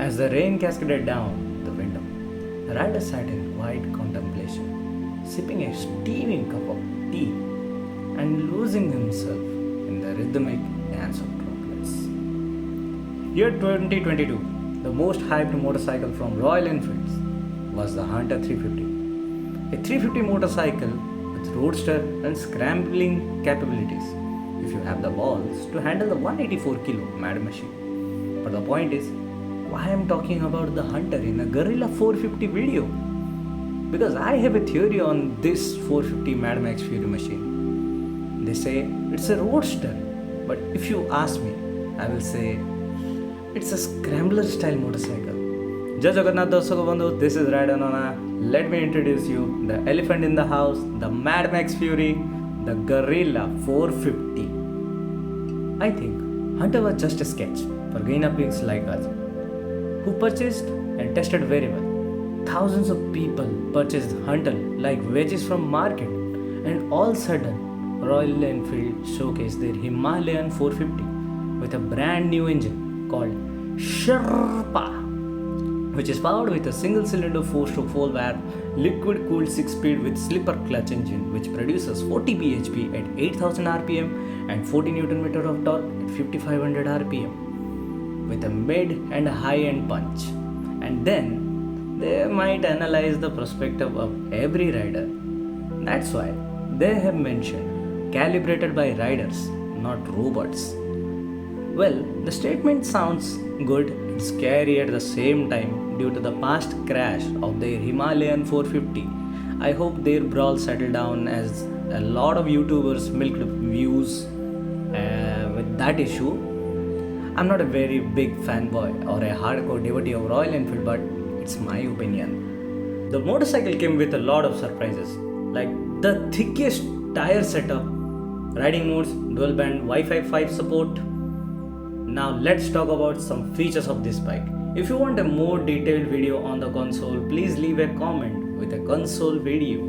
As the rain cascaded down the window, the rider sat in quiet contemplation, sipping a steaming cup of tea and losing himself in the rhythmic dance of droplets. Year 2022, the most hyped motorcycle from Royal Enfield was the Hunter 350. A 350 motorcycle with roadster and scrambling capabilities if you have the balls to handle the 184 kilo Mad Machine. But the point is, why I'm talking about the Hunter in a Guerrilla 450 video? Because I have a theory on this 450 Mad Max Fury machine. They say it's a roadster, but if you ask me, I will say it's a scrambler style motorcycle. Jai Jagannath Darsako Bandhu, this is Radanona. Let me introduce you the elephant in the house, the Mad Max Fury, the Guerrilla 450. I think Hunter was just a sketch for Guinea pigs like us, who purchased and tested very well. Thousands of people purchased Hunter like veggies from market, and all sudden Royal Enfield showcased their Himalayan 450 with a brand new engine called Sherpa, which is powered with a single cylinder 4-stroke valve liquid cooled 6-speed with slipper clutch engine, which produces 40 bhp at 8000 rpm and 40 Nm of torque at 5500 rpm with a mid and high end punch. And then they might analyze the perspective of every rider. That's why they have mentioned calibrated by riders, not robots. Well, the statement sounds good and scary at the same time due to the past crash of their Himalayan 450. I hope their brawl settled down, as a lot of YouTubers milked views with that issue. I'm not a very big fanboy or a hardcore devotee of Royal Enfield, but it's my opinion. The motorcycle came with a lot of surprises, like the thickest tire setup, riding modes, dual band Wi-Fi 5 support. Now let's talk about some features of this bike. If you want a more detailed video on the console, please leave a comment with a console video.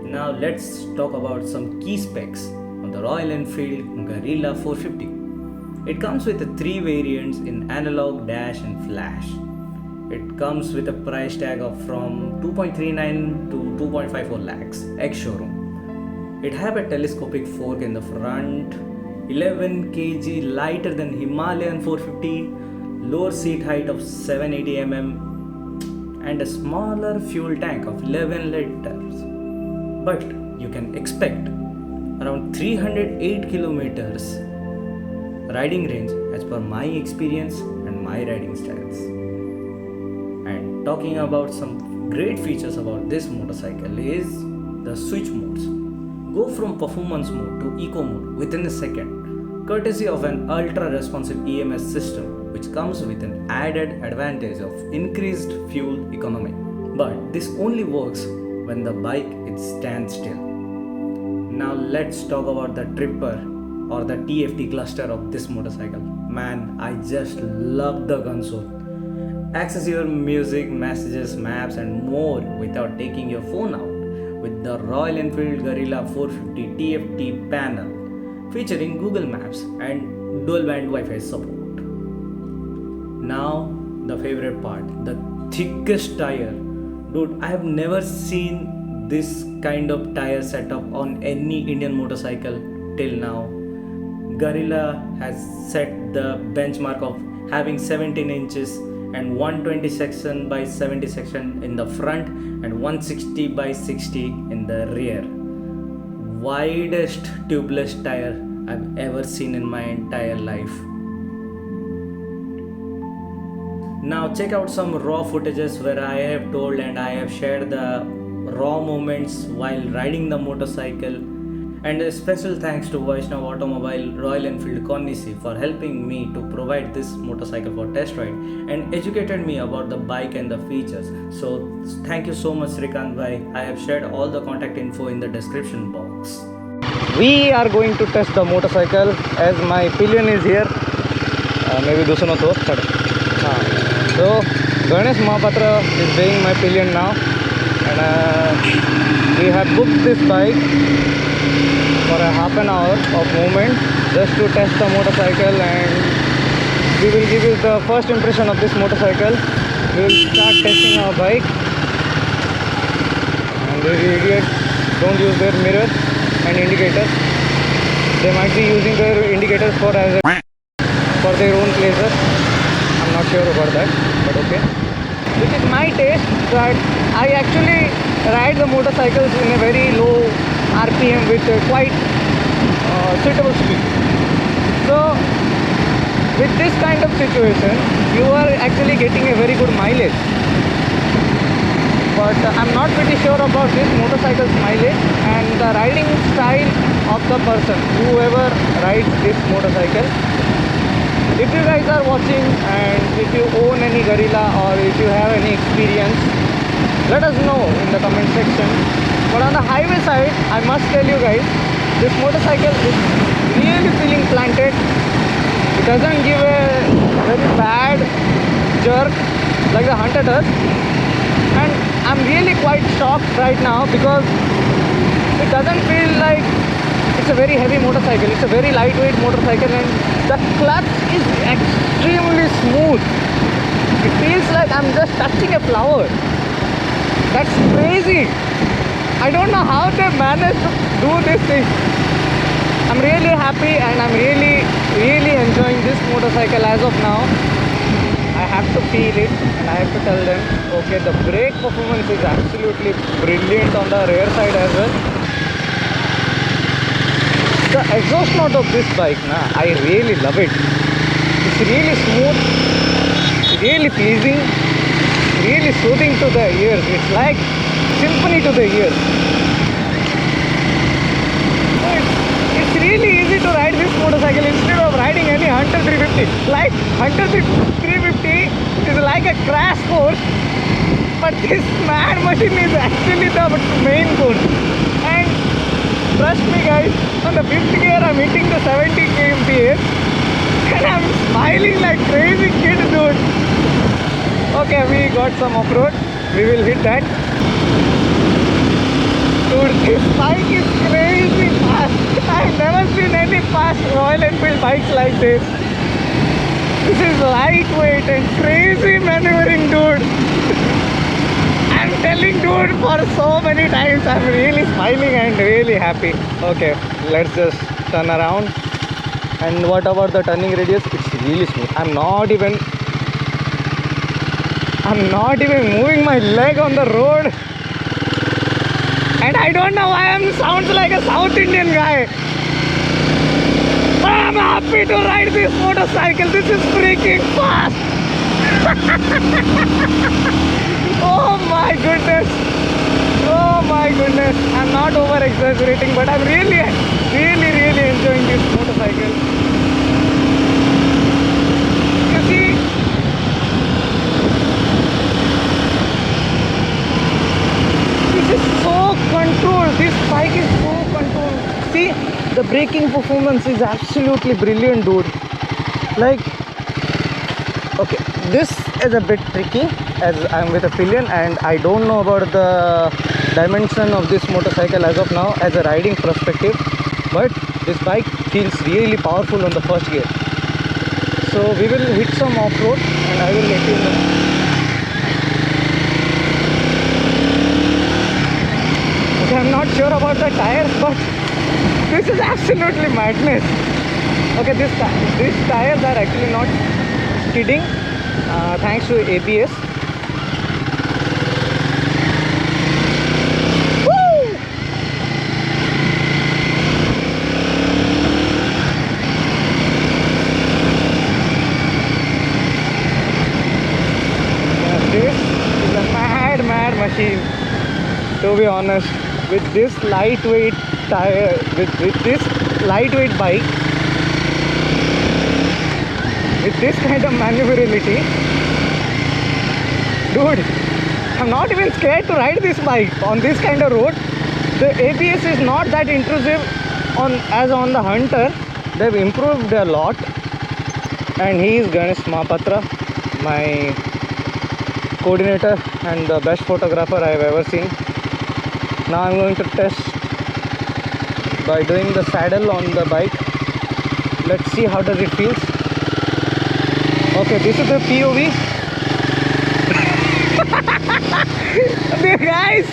Now let's talk about some key specs on the Royal Enfield Guerrilla 450. It comes with 3 variants in analog, dash and flash. It comes with a price tag of from 2.39 to 2.54 lakhs ex-showroom. It have a telescopic fork in the front, 11 kg lighter than Himalayan 450, lower seat height of 780 mm and a smaller fuel tank of 11 liters. But you can expect around 308 kilometers riding range as per my experience and my riding styles. And talking about some great features about this motorcycle is the switch modes. Go from performance mode to eco mode within a second, courtesy of an ultra responsive EMS system, which comes with an added advantage of increased fuel economy. But this only works when the bike is standstill. Now let's talk about the tripper or the TFT cluster of this motorcycle. Man, I just love the console. Access your music, messages, maps and more without taking your phone out with the Royal Enfield Guerrilla 450 TFT panel featuring Google Maps and dual band Wi-Fi support. Now the favorite part, the thickest tire. Dude, I have never seen this kind of tire setup on any Indian motorcycle till now. Guerrilla has set the benchmark of having 17 inches and 120 section by 70 section in the front and 160 by 60 in the rear. Widest tubeless tire I've ever seen in my entire life. Now check out some raw footages where I have told and I have shared the raw moments while riding the motorcycle. And a special thanks to Vaishnav Automobile Royal Enfield Conisi for helping me to provide this motorcycle for test ride and educated me about the bike and the features. So thank you so much Srikant bhai. I have shared all the contact info in the description box. We are going to test the motorcycle as my pillion is here. Maybe doesn't know. So Ganesh Mahapatra is weighing my pillion now, and we have booked this bike for a half an hour of movement just to test the motorcycle and we will give you the first impression of this motorcycle. We will start testing our bike. And these idiots don't use their mirror and indicators. They might be using their indicators for their own pleasure. I'm not sure about that, but okay. This is my taste, that I actually ride the motorcycles in a very low RPM with quite suitable speed. So with this kind of situation, you are actually getting a very good mileage. But I'm not pretty sure about this motorcycle's mileage and the riding style of the person, whoever rides this motorcycle. If you guys are watching and if you own any Guerrilla or if you have any experience, let us know in the comment section. But on the highway side, I must tell you guys, this motorcycle is really feeling planted. It doesn't give a very bad jerk like the Hunter does. And I'm really quite shocked right now because it doesn't feel like it's a very heavy motorcycle. It's a very lightweight motorcycle and the clutch is extremely smooth. It feels like I'm just touching a flower. That's crazy. I don't know how they managed to do this thing. I'm really happy and I'm really enjoying this motorcycle as of now. I have to feel it and I have to tell them, okay, the brake performance is absolutely brilliant on the rear side as well. The exhaust note of this bike, I really love it. It's really smooth, really pleasing, really soothing to the ears. It's like symphony to the ears. It's really easy to ride this motorcycle instead of riding any Hunter 350. Like Hunter 350 is like a crash course, but this mad machine is actually the main course. And trust me guys, on the 5th gear I'm hitting the 70 kmph and I'm smiling like crazy kid, dude. Okay, we got some off-road, we will hit that. Dude, this bike is crazy fast. I've never seen any fast Royal Enfield bikes like this. This is lightweight and crazy maneuvering, dude. I'm telling dude for so many times, I'm really smiling and really happy. Okay, let's just turn around. And what about the turning radius? It's really smooth. I'm not even moving my leg on the road. And I don't know why I sounds like a South Indian guy. But I'm happy to ride this motorcycle. This is freaking fast. Oh my goodness. Oh my goodness. I'm not over exaggerating, but I'm really enjoying this motorcycle. You see, this is so controlled. This bike is so controlled. See, the braking performance is absolutely brilliant, dude. Like, okay, this is a bit tricky as I'm with a pillion and I don't know about the dimension of this motorcycle as of now as a riding perspective, but this bike feels really powerful on the first gear. So we will hit some off-road and I will let you know. Okay, I'm not sure about the tires, but this is absolutely madness. Okay, these tires are actually not skidding thanks to ABS. Woo! Yeah, this is a mad machine, to be honest. With this lightweight tire, with this lightweight bike, with this kind of maneuverability, dude, I'm not even scared to ride this bike on this kind of road. The ABS is not that intrusive as on the Hunter. They've improved a lot. And he is Ganesh Mahapatra, my coordinator and the best photographer I've ever seen. Now I'm going to test by doing the saddle on the bike. Let's see how does it feels. Okay, this is the POV. There, guys.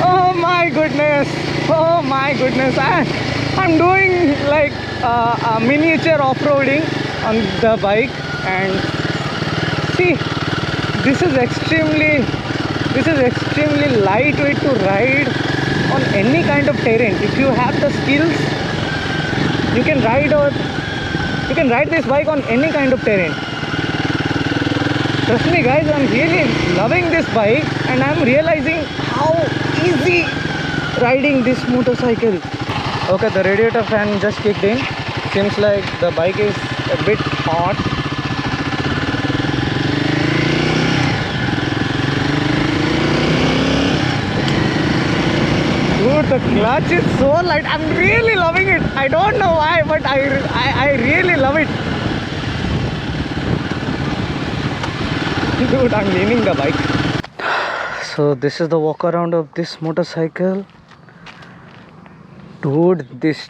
Oh my goodness. Oh my goodness. I'm doing like a miniature off-roading on the bike, and see, this is extremely lightweight to ride on any kind of terrain. If you have the skills, you can ride this bike on any kind of terrain. Trust me guys, I'm really loving this bike, and I'm realizing how easy riding this motorcycle. Okay, the radiator fan just kicked in. Seems like the bike is a bit hot. Dude, the clutch is so light. I'm really loving it. I don't know why, but I really love it. Dude, I'm leaning the bike. So this is the walk around of this motorcycle. Dude, this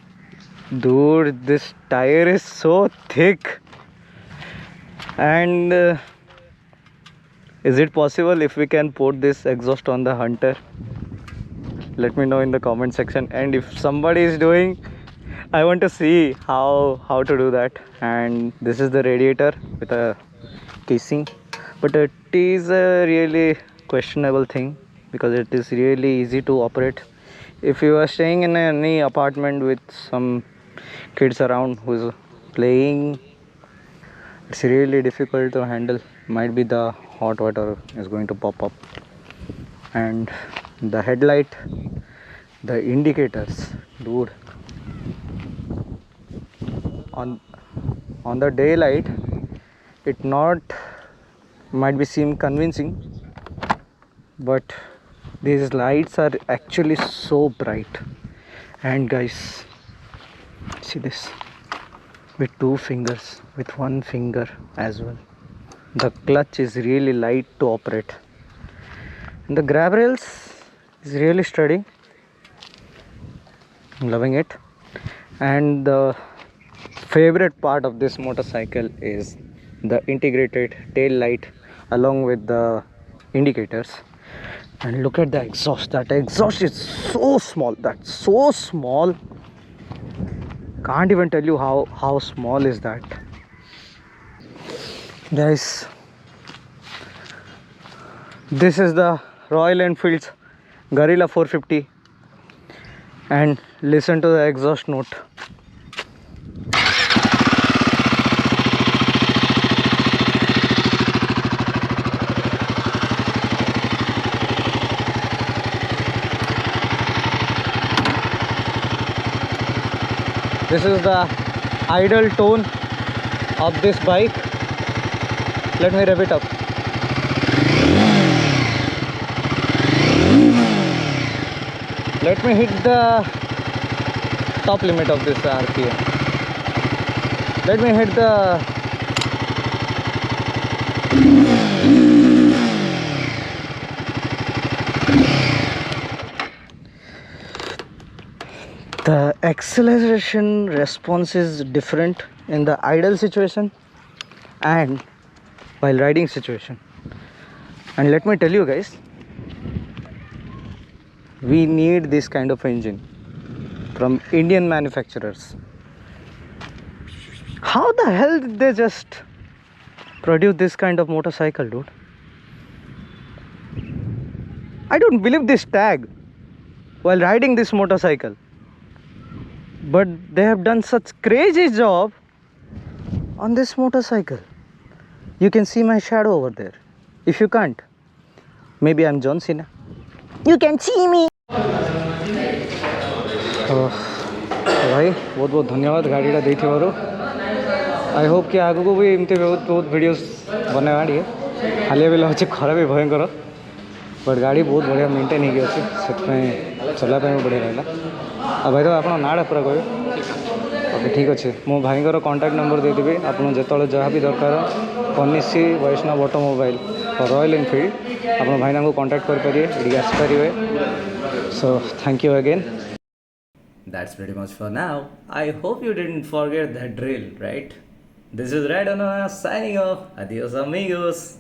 tire is so thick. And is it possible if we can put this exhaust on the Hunter? Let me know in the comment section, and if somebody is doing, I want to see how to do that. And this is the radiator with a casing, but it is a really questionable thing because it is really easy to operate. If you are staying in any apartment with some kids around who's playing, it's really difficult to handle. Might be the hot water is going to pop up. And the headlight, the indicators, dude, on the daylight it might be seem convincing, but these lights are actually so bright. And guys, see this, with 2 fingers, with 1 finger as well. The clutch is really light to operate, and the grab rails is really sturdy. I'm loving it. And the favorite part of this motorcycle is the integrated tail light along with the indicators. And look at the exhaust. That exhaust is so small. That's so small. Can't even tell you how small is that. Guys, this is the Royal Enfield's Guerrilla 450, and listen to the exhaust note. This is the idle tone of this bike. Let me rev it up. Let me hit the top limit of this RPM. Let me hit the acceleration response is different in the idle situation and while riding situation. And let me tell you guys, we need this kind of engine from Indian manufacturers. How the hell did they just produce this kind of motorcycle, dude? I don't believe this tag while riding this motorcycle, but they have done such crazy job on this motorcycle. You can see my shadow over there. If you can't, maybe I'm John Cena. You can see me. भाई बहुत बहुत धन्यवाद गाड़ीटा देथिबारु. I hope कि आगु को भी एमती बहुत वीडियोस बनवा दिए. हालिया बेला होचे खराब भी भयंकर, बट गाड़ी बहुत बढ़िया मेंटेन हो गई से चला बढ़िया रहा. आ भाई तो आप नाड़ा पूरा कह. ओके ठीक अच्छे. मो भाई कॉन्टैक्ट नंबर देदेवी. आप जो जहाँ भी दरकार पनिसी वैष्णव ऑटोमोबाइल और रॉयल एनफील्ड आप भाई को कॉन्टैक्ट करेंगे, ये आसपारे. So thank you again. That's pretty much for now. I hope you didn't forget that drill, right? This is Radona signing off. Adios, amigos.